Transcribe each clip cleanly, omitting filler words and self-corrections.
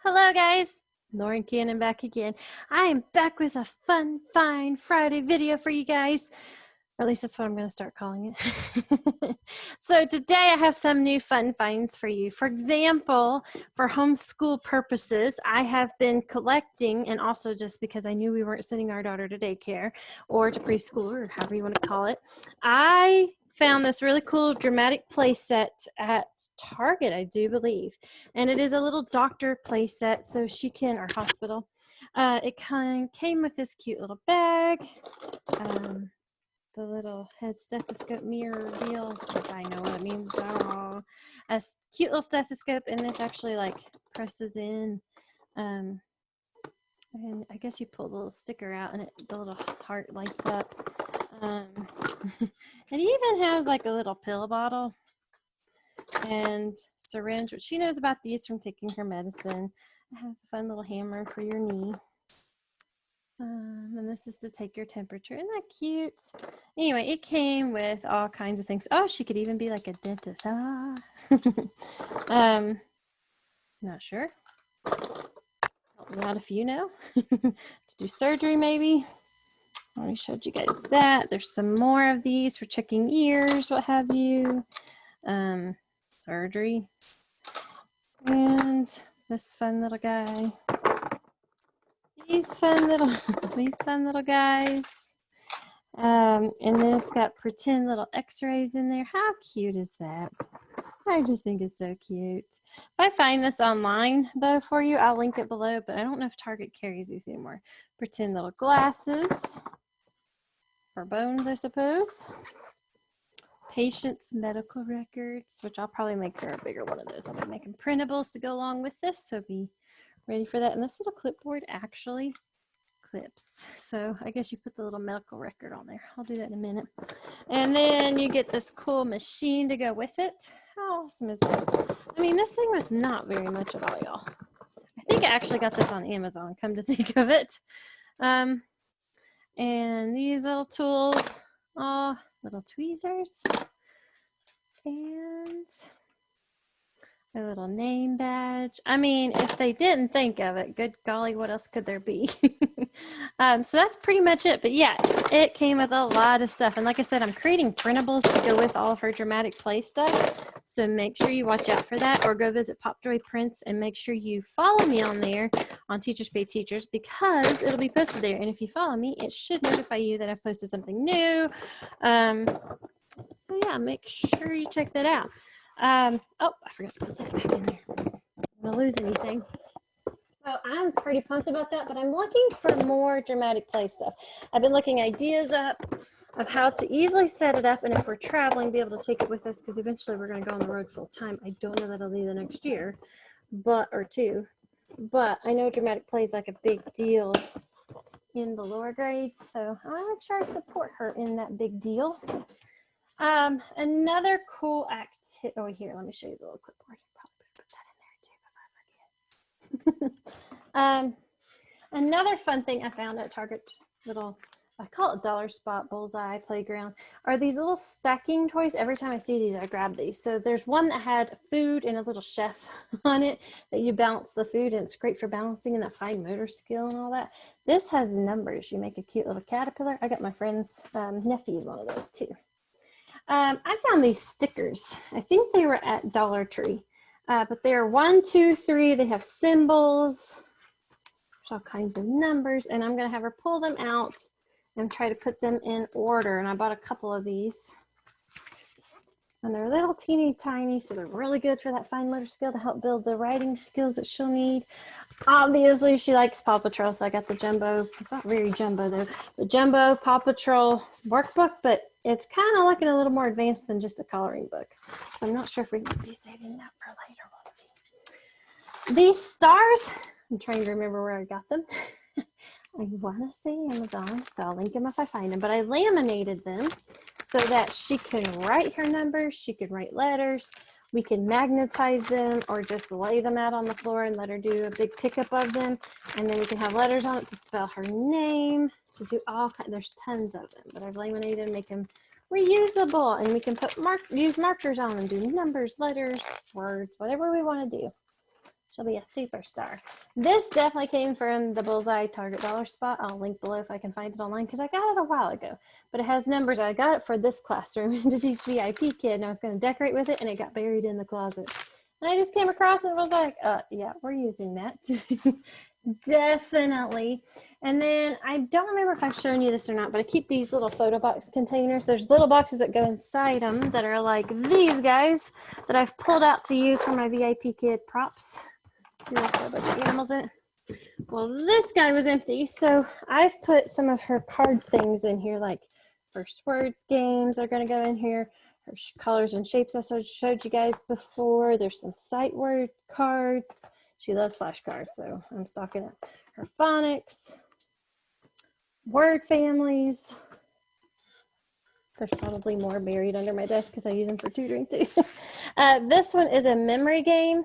Hello guys, Lauren Cannon back again. I am back with a fun, fine Friday video for you guys. Or at least that's what I'm going to start calling it. So today I have some new fun finds for you. For example, for homeschool purposes, I have been collecting, and also just because I knew we weren't sending our daughter to daycare or to preschool or however you want to call it, I found this really cool dramatic play set at Target, I do believe. And it is a little doctor play set, so she can, or hospital. It came with this cute little bag. The little head stethoscope mirror deal, if I know what it means. Oh, a cute little stethoscope, and this actually like presses in. And I guess you pull the little sticker out, and the little heart lights up. It even has like a little pill bottle and syringe, which she knows about these from taking her medicine. It has a fun little hammer for your knee. And this is to take your temperature. Isn't that cute? Anyway, it came with all kinds of things. Oh, she could even be like a dentist. Ah. Not sure. Help me out if you know. To do surgery, maybe. I already showed you guys that. There's some more of these for checking ears, what have you. Surgery. And this fun little guy. These fun little guys. And then it's got pretend little x-rays in there. How cute is that? I just think it's so cute. If I find this online though for you, I'll link it below, but I don't know if Target carries these anymore. Pretend little glasses for bones, I suppose. Patient's medical records, which I'll probably make her a bigger one of those. I'll be making printables to go along with this, so be ready for that. And this little clipboard actually clips, so I guess you put the little medical record on there. I'll do that in a minute. And then you get this cool machine to go with it. How awesome is that? I mean, this thing was not very much at all, y'all. I think I actually got this on Amazon, come to think of it. And these little tools, little tweezers, and a little name badge. I mean, if they didn't think of it, good golly, what else could there be? So that's pretty much it. But yeah, it came with a lot of stuff. And like I said, I'm creating printables to go with all of her dramatic play stuff. So make sure you watch out for that, or go visit Popjoy Prints and make sure you follow me on there on Teachers Pay Teachers, because it'll be posted there. And if you follow me, it should notify you that I've posted something new. So yeah, make sure you check that out. Oh, I forgot to put this back in there. I'm gonna lose anything. So I'm pretty pumped about that, but I'm looking for more dramatic play stuff. I've been looking ideas up of how to easily set it up, and if we're traveling, be able to take it with us, because eventually we're going to go on the road full time. I don't know that it'll be the next year, or two, but I know dramatic play is like a big deal in the lower grades, so I'll make sure I support her in that big deal. Another cool activity. Oh, here, let me show you the little clipboard. Probably put that in there too. Another fun thing I found at Target, I call it Dollar Spot Bullseye Playground, are these little stacking toys. Every time I see these, I grab these. So there's one that had food and a little chef on it that you balance the food, and it's great for balancing and that fine motor skill and all that. This has numbers. You make a cute little caterpillar. I got my friend's nephew one of those too. I found these stickers. I think they were at Dollar Tree, but they're 1, 2, 3. They have symbols, all kinds of numbers, and I'm going to have her pull them out and try to put them in order. And I bought a couple of these, and they're little teeny tiny, so they're really good for that fine motor skill to help build the writing skills that she'll need. Obviously, she likes Paw Patrol, so I got the jumbo. It's not very jumbo though, the jumbo Paw Patrol workbook, but it's kind of looking a little more advanced than just a coloring book. So I'm not sure if we might be saving that for later. We'll see. These stars, I'm trying to remember where I got them. I want to say Amazon, so I'll link them if I find them. But I laminated them so that she can write her numbers, she could write letters. We can magnetize them or just lay them out on the floor and let her do a big pickup of them. And then we can have letters on it to spell her name, to do all kinds. There's tons of them, but I've laminated, make them reusable, and we can put use markers on them, do numbers, letters, words, whatever we want to do. She'll be a superstar. This definitely came from the Bullseye Target Dollar Spot. I'll link below if I can find it online because I got it a while ago. But it has numbers. I got it for this classroom to teach VIP kid, and I was going to decorate with it, and it got buried in the closet. And I just came across it and was like, yeah, we're using that. Definitely. And then I don't remember if I've shown you this or not, but I keep these little photo box containers. There's little boxes that go inside them that are like these guys that I've pulled out to use for my VIP kid props. See, there's got a bunch of animals in it. Well, this guy was empty, so I've put some of her card things in here, like first words games are going to go in here. Her colors and shapes I showed you guys before. There's some sight word cards. She loves flashcards, so I'm stocking up. Her phonics, word families. There's probably more buried under my desk because I use them for tutoring too. This one is a memory game.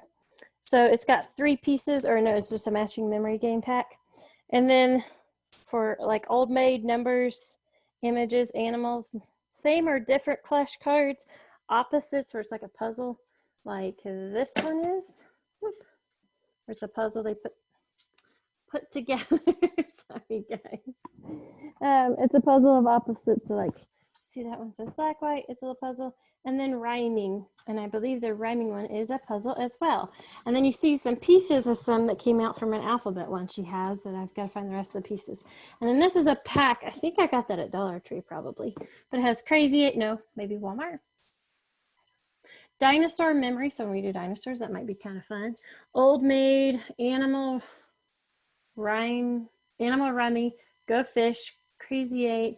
So it's got 3 pieces, or no, it's just a matching memory game pack. And then for like old maid, numbers, images, animals, same or different flashcards, opposites where it's like a puzzle, like this one is. Whoop. It's a puzzle they put together. Sorry, guys. It's a puzzle of opposites. So like, see that one says black, white. It's a little puzzle. And then rhyming. And I believe the rhyming one is a puzzle as well. And then you see some pieces of some that came out from an alphabet one she has that I've got to find the rest of the pieces. And then this is a pack. I think I got that at Dollar Tree probably. But it has Crazy 8. No, maybe Walmart. Dinosaur memory, so when we do dinosaurs, that might be kind of fun. Old maid, animal rhyme, animal rummy, go fish, Crazy 8,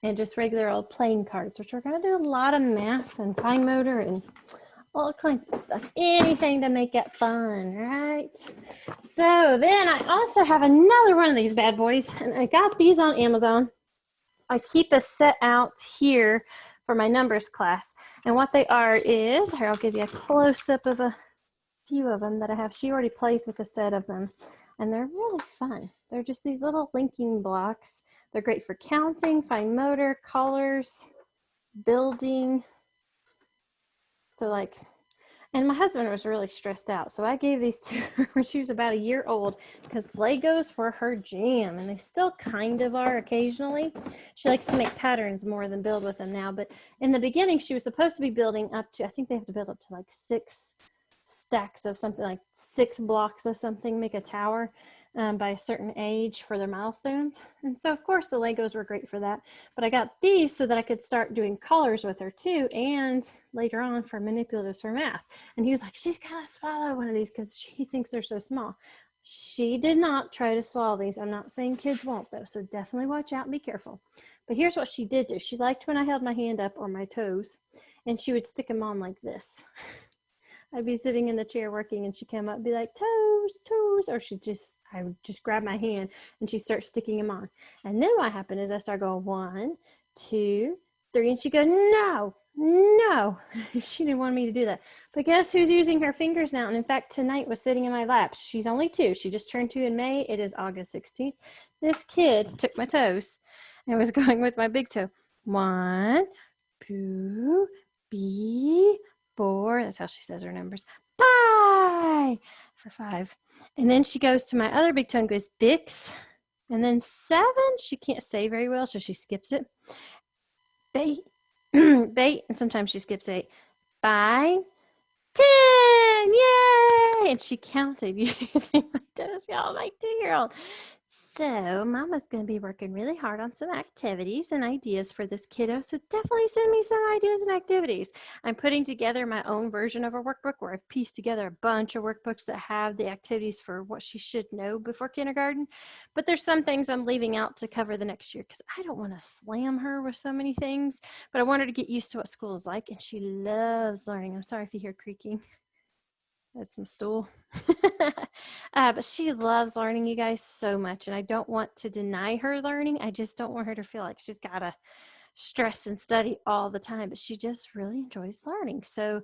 and just regular old playing cards, which we're going to do a lot of math and fine motor and all kinds of stuff. Anything to make it fun, right? So then I also have another one of these bad boys, and I got these on Amazon. I keep a set out here for my numbers class. And what they are is, here, I'll give you a close-up of a few of them that I have. She already plays with a set of them, and they're really fun. They're just these little linking blocks. They're great for counting, fine motor, colors, building. So like, and my husband was really stressed out. So I gave these to her when she was about a year old because Legos were her jam, and they still kind of are occasionally. She likes to make patterns more than build with them now. But in the beginning, she was supposed to be building up to, I think they have to build up to like 6 stacks of something, like 6 blocks of something, make a tower by a certain age for their milestones. And so of course the Legos were great for that, but I got these so that I could start doing colors with her too, and later on for manipulatives for math. And he was like, she's gotta swallow one of these because she thinks they're so small. She did not try to swallow these. I'm not saying kids won't though, so definitely watch out and be careful. But here's what she did do. She liked when I held my hand up or my toes, and she would stick them on like this. I'd be sitting in the chair working, and she'd come up and be like, toes, toes, or I would just grab my hand and she'd start sticking them on. And then what happened is I started going 1, 2, 3, and she'd go, no, no. She didn't want me to do that. But guess who's using her fingers now? And in fact, tonight was sitting in my lap. She's only 2. She just turned 2 in May. It is August 16th. This kid took my toes and was going with my big toe. 1, 2, 3, 4, that's how she says her numbers. Bye for 5. And then she goes to my other big toe and goes Bix. And then 7, she can't say very well, so she skips it. Bait, bait, and sometimes she skips 8. Bye, 10, yay! And she counted using my toes, y'all, my 2-year-old. So Mama's going to be working really hard on some activities and ideas for this kiddo. So definitely send me some ideas and activities. I'm putting together my own version of a workbook where I've pieced together a bunch of workbooks that have the activities for what she should know before kindergarten. But there's some things I'm leaving out to cover the next year because I don't want to slam her with so many things. But I want her to get used to what school is like, and she loves learning. I'm sorry if you hear creaking. That's my stool. But she loves learning, you guys, so much. And I don't want to deny her learning. I just don't want her to feel like she's got to stress and study all the time. But she just really enjoys learning. So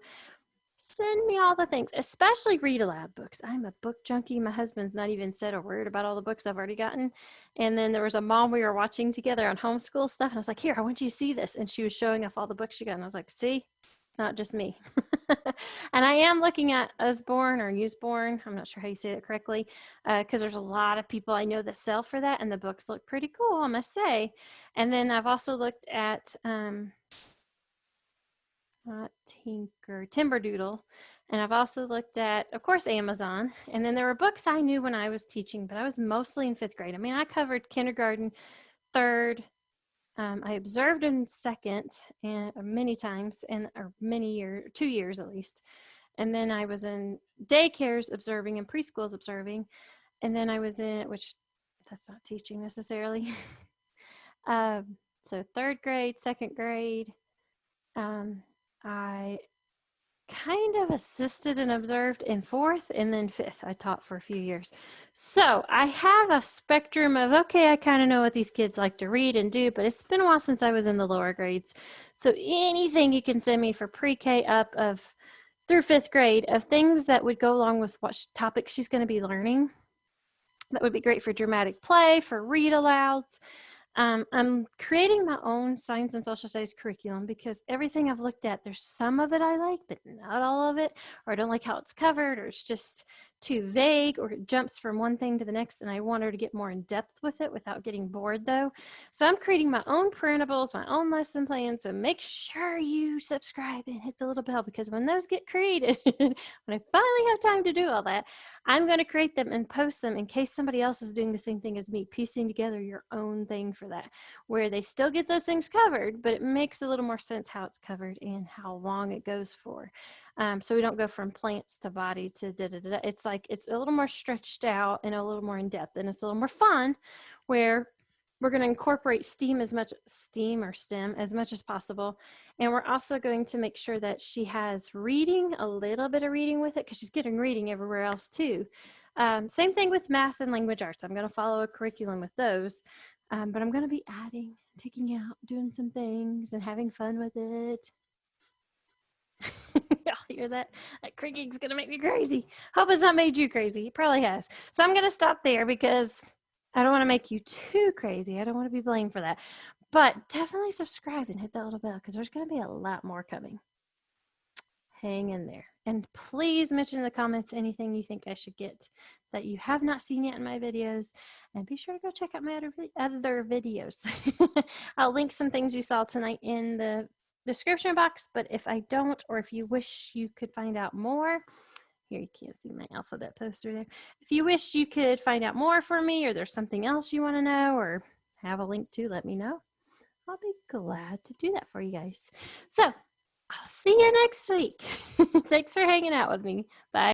send me all the things, especially read aloud books. I'm a book junkie. My husband's not even said a word about all the books I've already gotten. And then there was a mom we were watching together on homeschool stuff. And I was like, here, I want you to see this. And she was showing off all the books she got. And I was like, see? not just me. And I am looking at Usborne or Usborne. I'm not sure how you say it correctly, because there's a lot of people I know that sell for that, and the books look pretty cool, I must say. And then I've also looked at not Timberdoodle. And I've also looked at, of course, Amazon. And then there were books I knew when I was teaching, but I was mostly in 5th grade. I mean, I covered kindergarten, 3rd. I observed in 2nd and many times, and or many years, 2 years at least. And then I was in daycares observing and preschools observing. And then I was in, which that's not teaching necessarily. So 3rd grade, 2nd grade. I kind of assisted and observed in 4th, and then 5th I taught for a few years. So I have a spectrum of, okay, I kind of know what these kids like to read and do, but it's been a while since I was in the lower grades. So anything you can send me for pre-K up of through 5th grade of things that would go along with what topic she's going to be learning, that would be great for dramatic play, for read alouds. I'm creating my own science and social studies curriculum because everything I've looked at, there's some of it I like, but not all of it, or I don't like how it's covered, or it's just too vague, or it jumps from one thing to the next, and I want her to get more in depth with it without getting bored though. So I'm creating my own printables, my own lesson plans, so make sure you subscribe and hit the little bell, because when those get created, when I finally have time to do all that, I'm going to create them and post them in case somebody else is doing the same thing as me, piecing together your own thing for that, where they still get those things covered, but it makes a little more sense how it's covered and how long it goes for. So we don't go from plants to body to da-da-da. It's like, it's a little more stretched out and a little more in depth, and it's a little more fun, where we're going to incorporate STEM as much as possible. And we're also going to make sure that she has reading, a little bit of reading with it, because she's getting reading everywhere else too. Same thing with math and language arts. I'm going to follow a curriculum with those, but I'm going to be adding, taking out, doing some things and having fun with it. Y'all hear that? That creaking's going to make me crazy. Hope it's not made you crazy. It probably has. So I'm going to stop there because I don't want to make you too crazy. I don't want to be blamed for that. But definitely subscribe and hit that little bell, because there's going to be a lot more coming. Hang in there. And please mention in the comments anything you think I should get that you have not seen yet in my videos. And be sure to go check out my other videos. I'll link some things you saw tonight in the description box. But if I don't, or if you wish you could find out more, here, you can't see my alphabet poster there. If you wish you could find out more for me, or there's something else you want to know or have a link to, let me know. I'll be glad to do that for you guys. So I'll see you next week. Thanks for hanging out with me. Bye.